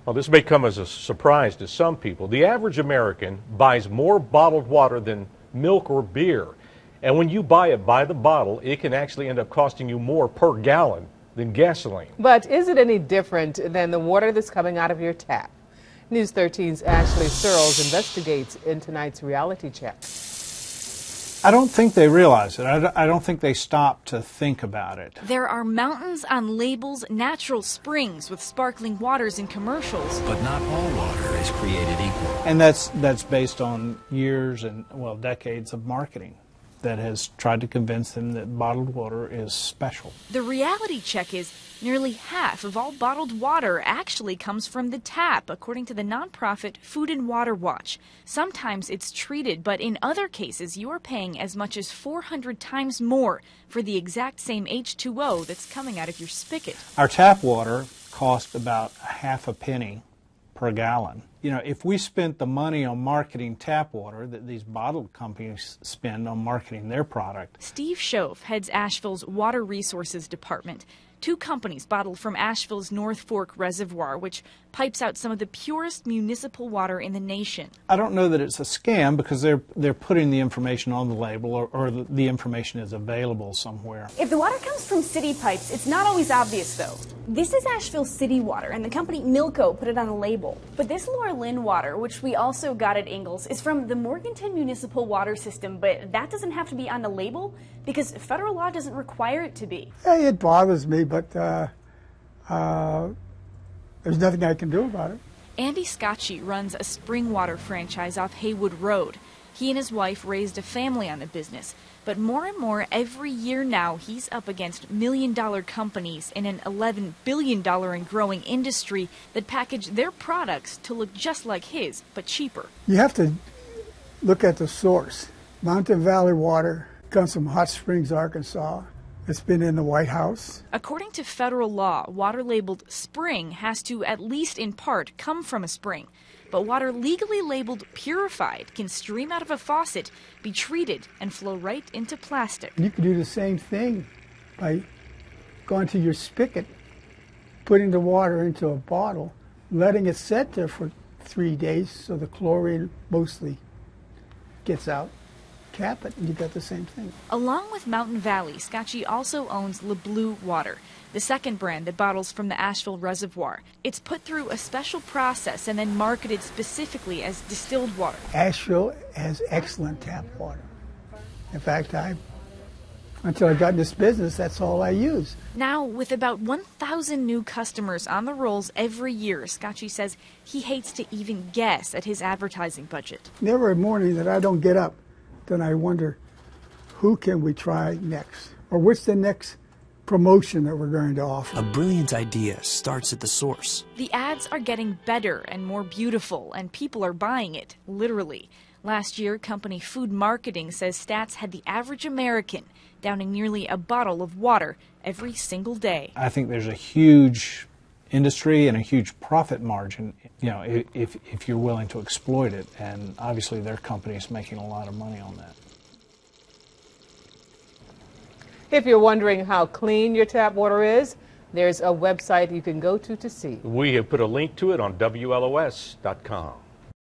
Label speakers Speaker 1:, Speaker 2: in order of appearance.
Speaker 1: Well, this may come as a surprise to some people. The average American buys more bottled water than milk or beer. And when you buy it by the bottle, it can actually end up costing you more per gallon than gasoline.
Speaker 2: But is it any different than the water that's coming out of your tap? News 13's Ashley Searles investigates in tonight's reality check.
Speaker 3: I don't think they realize it. I don't think they stop to think about it.
Speaker 4: There are mountains on labels, natural springs with sparkling waters in commercials.
Speaker 5: But not all water is created equal.
Speaker 3: And that's based on years and, well, decades of marketing that has tried to convince them that bottled water is special.
Speaker 4: The reality check is nearly half of all bottled water actually comes from the tap, according to the nonprofit Food and Water Watch. Sometimes it's treated, but in other cases you are paying as much as 400 times more for the exact same H2O that's coming out of your spigot.
Speaker 3: Our tap water costs about half a penny per gallon. You know, if we spent the money on marketing tap water that these bottled companies spend on marketing their product.
Speaker 4: Steve Shoaf heads Asheville's Water Resources Department. 2 companies bottle from Asheville's North Fork Reservoir, which pipes out some of the purest municipal water in the nation.
Speaker 3: I don't know that it's a scam because they're putting the information on the label or the information is available somewhere.
Speaker 6: If the water comes from city pipes, it's not always obvious, though. This is Asheville city water, and the company Milco put it on the label. But this Laura Lynn water, which we also got at Ingalls, is from the Morganton Municipal Water System, but that doesn't have to be on the label because federal law doesn't require it to be.
Speaker 7: It bothers me, but there's nothing I can do about it.
Speaker 4: Andy Scotchy runs a spring water franchise off Haywood Road. He and his wife raised a family on the business, but more and more every year now he's up against million-dollar companies in an $11 billion and growing industry that package their products to look just like his, but cheaper.
Speaker 7: You have to look at the source. Mountain Valley water comes from Hot Springs, Arkansas. It's been in the White House.
Speaker 4: According to federal law, water labeled spring has to, at least in part, come from a spring. But water legally labeled purified can stream out of a faucet, be treated, and flow right into plastic.
Speaker 7: You can do the same thing by going to your spigot, putting the water into a bottle, letting it sit there for 3 days so the chlorine mostly gets out. Cap it, and you got the same thing.
Speaker 4: Along with Mountain Valley, Scotchy also owns Le Bleu Water, the second brand that bottles from the Asheville Reservoir. It's put through a special process and then marketed specifically as distilled water.
Speaker 7: Asheville has excellent tap water. In fact, until I got in this business, that's all I use.
Speaker 4: Now, with about 1,000 new customers on the rolls every year, Scotchy says he hates to even guess at his advertising budget.
Speaker 7: Never a morning that I don't get up, then I wonder, who can we try next? Or what's the next promotion that we're going to offer?
Speaker 5: A brilliant idea starts at the source.
Speaker 4: The ads are getting better and more beautiful, and people are buying it, literally. Last year, company Food Marketing says Stats had the average American downing nearly a bottle of water every single day.
Speaker 3: I think there's a huge industry and a huge profit margin, you know, if you're willing to exploit it, and obviously their company is making a lot of money on that.
Speaker 2: If you're wondering how clean your tap water is, there's a website you can go to see.
Speaker 1: We have put a link to it on WLOS.com.